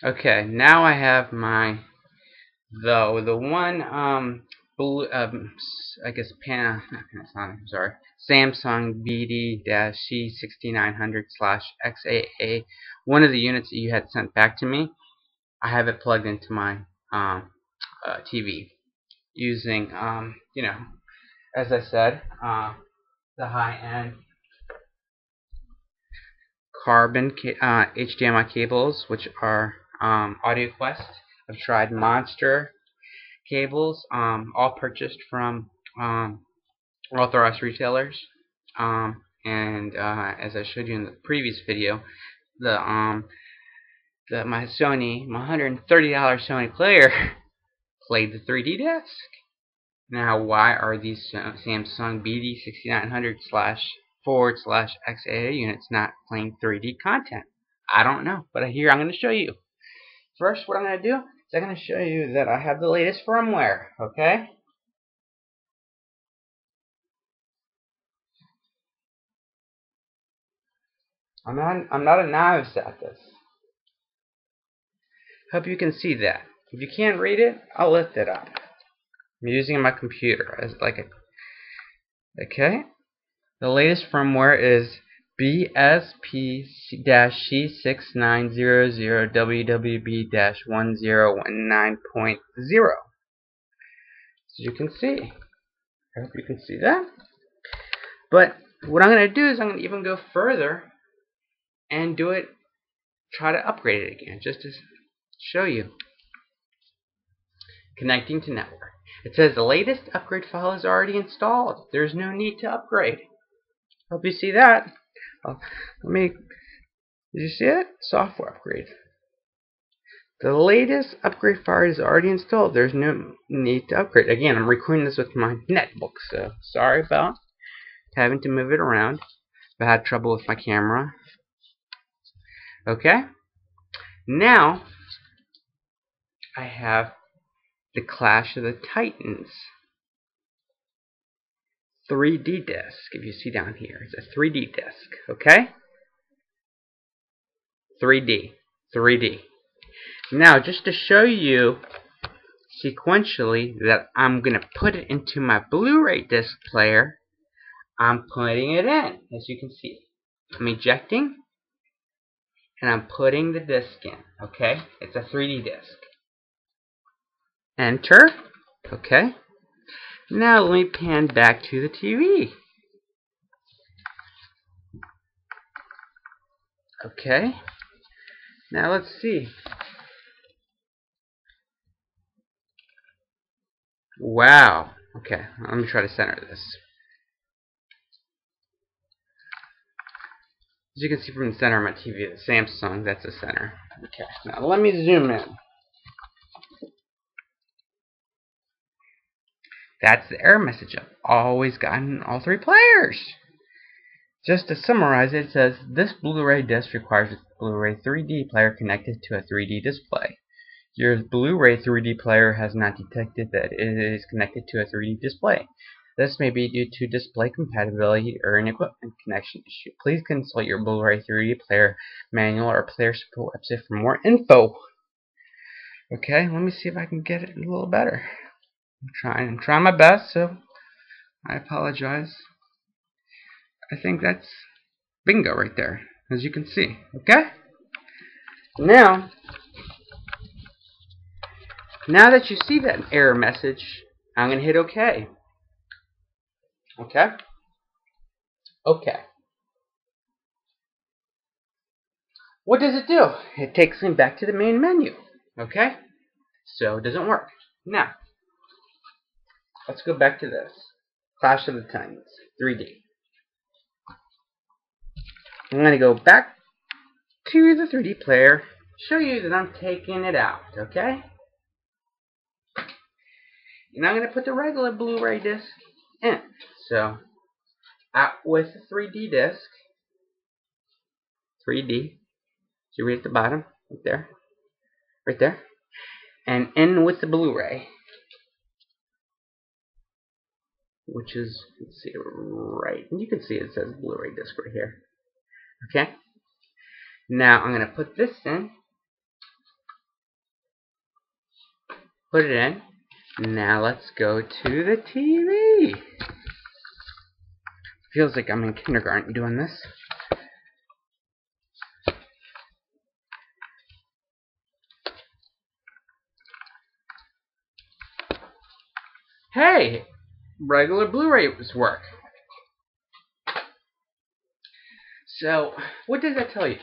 Okay, now I have my the one blue I guess not Panasonic, I'm sorry, Samsung BD-C6900/XAA, one of the units that you had sent back to me. I have it plugged into my TV using as I said, the high-end carbon HDMI cables, which are AudioQuest. I've tried Monster cables, all purchased from authorized retailers. And as I showed you in the previous video, the my $130 Sony player played the 3D disc. Now, why are these Samsung BD6900//XAA units not playing 3D content? I don't know, but here I'm going to show you. First, what I'm going to do is I'm going to show you that I have the latest firmware, okay? I'm not a novice at this. Hope you can see that. If you can't read it, I'll lift it up. I'm using my computer as like a okay. The latest firmware is BSP-C6900WWB-1019.0. As you can see. I hope you can see that. But what I'm going to do is I'm going to even go further and try to upgrade it again, just to show you. Connecting to network. It says the latest upgrade file is already installed. There's no need to upgrade. Hope you see that. Did you see it? Software upgrade. The latest upgrade file is already installed. There's no need to upgrade. Again, I'm recording this with my netbook, so sorry about having to move it around. I had trouble with my camera. Okay. Now, I have the Clash of the Titans 3D disc. If you see down here, it's a 3D disc. Okay. 3D. Now, just to show you sequentially that I'm going to put it into my Blu-ray disc player, I'm putting it in, as you can see. I'm ejecting, and I'm putting the disc in, okay? It's a 3D disc. Enter, okay? Now let me pan back to the TV. Okay, now let's see. Wow. Okay, let me try to center this. As you can see from the center of my TV, the Samsung, that's the center. Okay, now let me zoom in. That's the error message I've always gotten in all three players. Just to summarize it, it says, this Blu-ray disc requires a Blu-ray 3D player connected to a 3D display. Your Blu-ray 3D player has not detected that it is connected to a 3D display. This may be due to display compatibility or an equipment connection issue. Please consult your Blu-ray 3D player manual or player support website for more info. Okay, let me see if I can get it a little better. I'm trying my best, so I apologize. I think that's bingo right there, as you can see. Okay? Now that you see that error message, I'm going to hit OK. Okay? Okay. What does it do? It takes me back to the main menu. Okay? So it doesn't work. Now, let's go back to this. Clash of the Titans 3D. I'm going to go back to the 3D player, show you that I'm taking it out. Okay? And I'm going to put the regular Blu-ray disc in. So, out with the 3D disc. 3D. You read at the bottom, right there. Right there. And in with the Blu-ray. Which is, let's see, right. You can see it says Blu-ray disc right here. Okay? Now, I'm going to put this in. Put it in. Now let's go to the TV. Feels like I'm in kindergarten doing this. Hey, regular Blu-rays work. So, what does that tell you?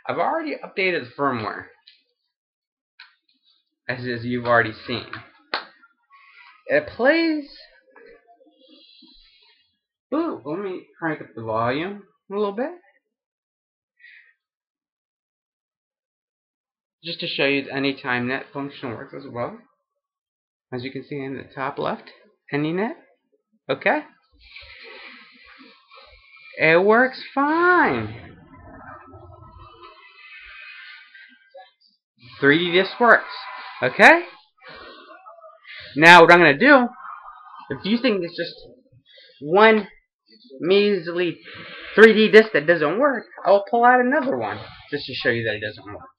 I've already updated the firmware, as you've already seen. It plays. Ooh, let me crank up the volume a little bit, just to show you the Anytime Net function works as well. As you can see in the top left, AnyNet. Okay, it works fine. 3D disc works. Okay. Now what I'm gonna do, if you think it's just one measly 3D disc that doesn't work, I'll pull out another one just to show you that it doesn't work.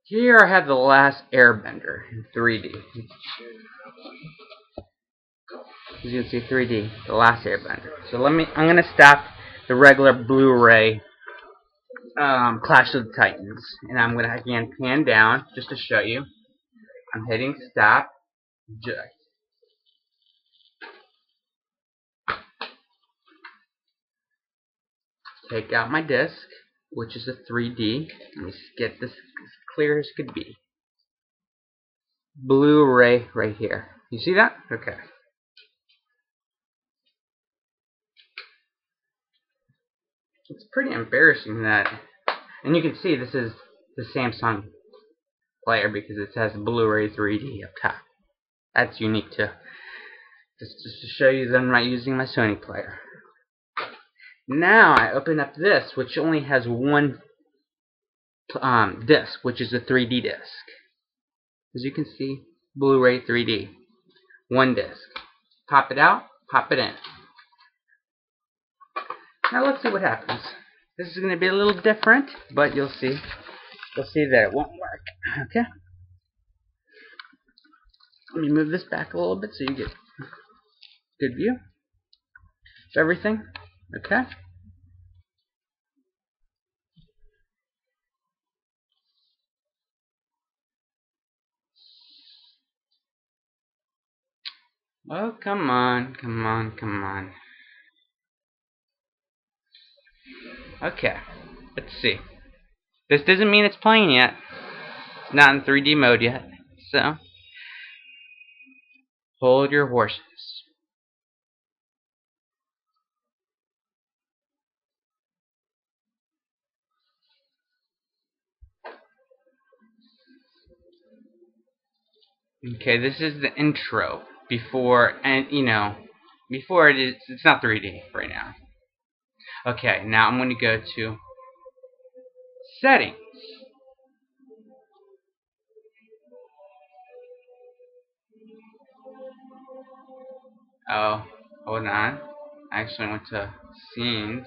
Here I have The Last Airbender in 3D. As you can see, 3D, The Last Airbender. So I'm gonna stop the regular Blu-ray Clash of the Titans, and I'm gonna again pan down just to show you. I'm hitting stop. Take out my disc, which is a 3D. Let me get this as clear as could be. Blu-ray right here. You see that? Okay. It's pretty embarrassing that, and you can see this is the Samsung player because it says Blu-ray 3D up top. That's unique too. Just to show you that I'm not using my Sony player. Now I open up this, which only has one disc, which is a 3D disc. As you can see, Blu-ray 3D. One disc. Pop it out, pop it in. Now let's see what happens. This is going to be a little different, but you'll see. You'll see that it won't work. Okay? Let me move this back a little bit so you get good view of everything. Okay? Oh, come on, come on, come on. Okay, let's see. This doesn't mean it's playing yet. It's not in 3D mode yet. So, hold your horses. Okay, this is the intro before, and before it's not 3D right now. Okay, now I'm going to go to settings. Oh, hold on. I actually went to scenes.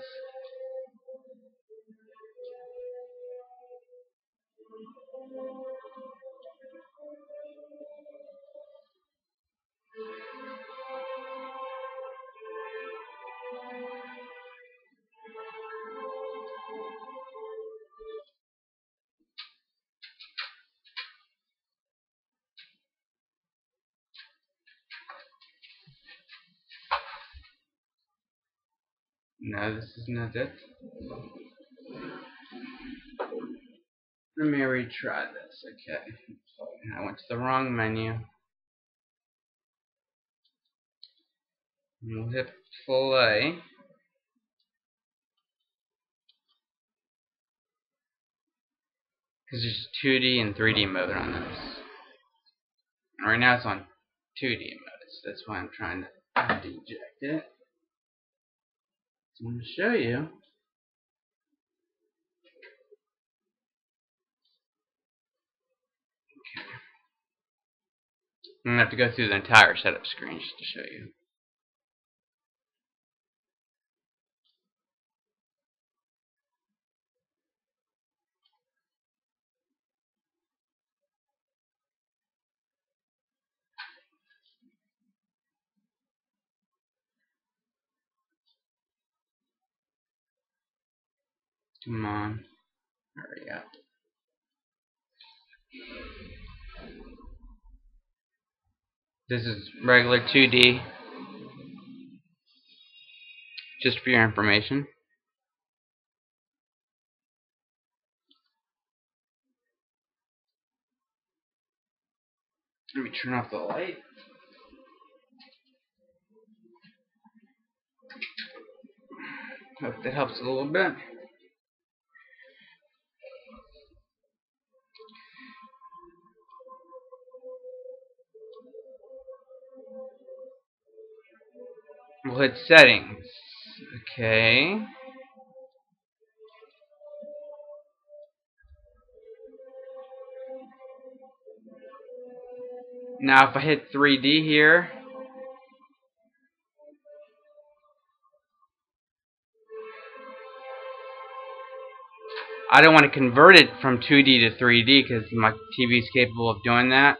No, this is not it. Let me retry this. Okay. I went to the wrong menu. We'll hit play. Because there's 2D and 3D mode on this. Right now it's on 2D mode. So that's why I'm trying to eject it. So I'm going to show you. I'm going to have to go through the entire setup screen just to show you. Come on. Hurry up. This is regular 2D. Just for your information. Let me turn off the light. Hope that helps a little bit. We'll hit settings. Okay. Now if I hit 3D here, I don't want to convert it from 2D to 3D because my TV is capable of doing that.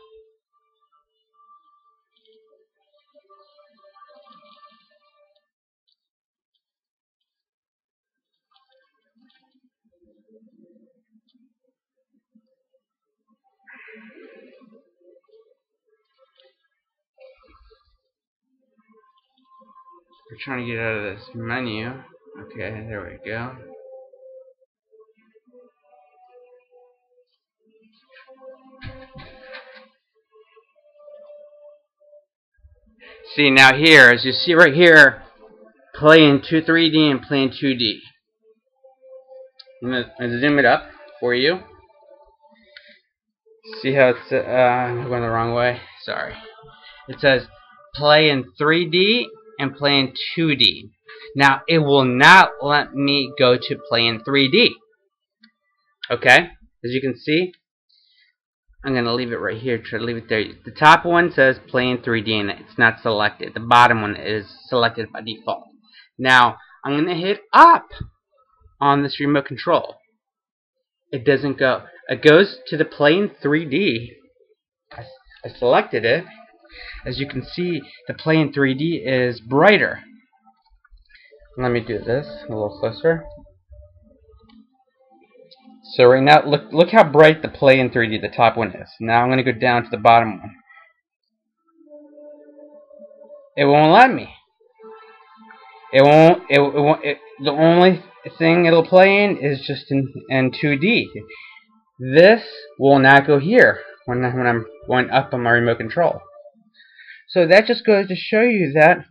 We're trying to get out of this menu. Okay, there we go. See, now here, as you see right here, play in 3D and play in 2D. I'm going to zoom it up for you. See how it's I'm going the wrong way? Sorry. It says play in 3D and play in 2D. Now, it will not let me go to play in 3D. Okay? As you can see, I'm going to leave it right here. Try to leave it there. The top one says play in 3D and it's not selected. The bottom one is selected by default. Now, I'm going to hit up on this remote control. It doesn't go. It goes to the play in 3D. I selected it. As you can see, the play in 3D is brighter. Let me do this a little closer. So right now, look how bright the play in 3D, the top one is. Now I'm going to go down to the bottom one. It won't let me. It won't. The only thing it'll play in is just in 2D. This will not go here when I'm going up on my remote control. So that just goes to show you that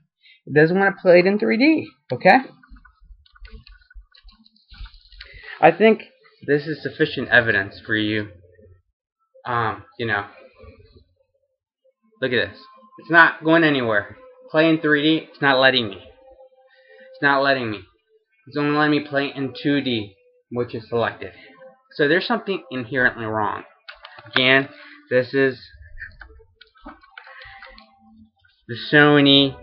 it doesn't want to play it in 3D. Okay? I think this is sufficient evidence for you. You know, look at this. It's not going anywhere. Play in 3D. It's not letting me. It's not letting me. It's only letting me play in 2D, which is selected. So there's something inherently wrong. Again, this is the Sony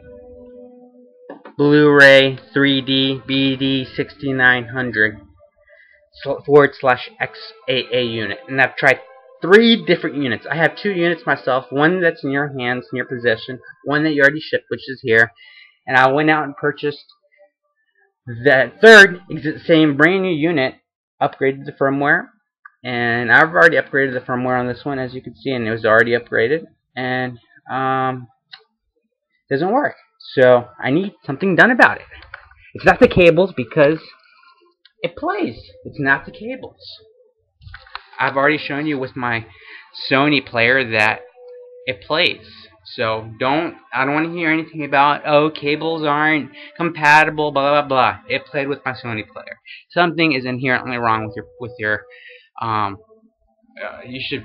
Blu-ray 3D BD6900 /XAA unit, and I've tried 3 different units. I have 2 units myself, one that's in your hands, in your possession, one that you already shipped, which is here, and I went out and purchased that third, same brand new unit, upgraded the firmware, and I've already upgraded the firmware on this one, as you can see, and it was already upgraded, and doesn't work. So I need something done about it. It's not the cables because it plays. It's not the cables. I've already shown you with my Sony player that it plays. So I don't want to hear anything about, oh, cables aren't compatible, blah blah blah. It played with my Sony player. Something is inherently wrong with your you should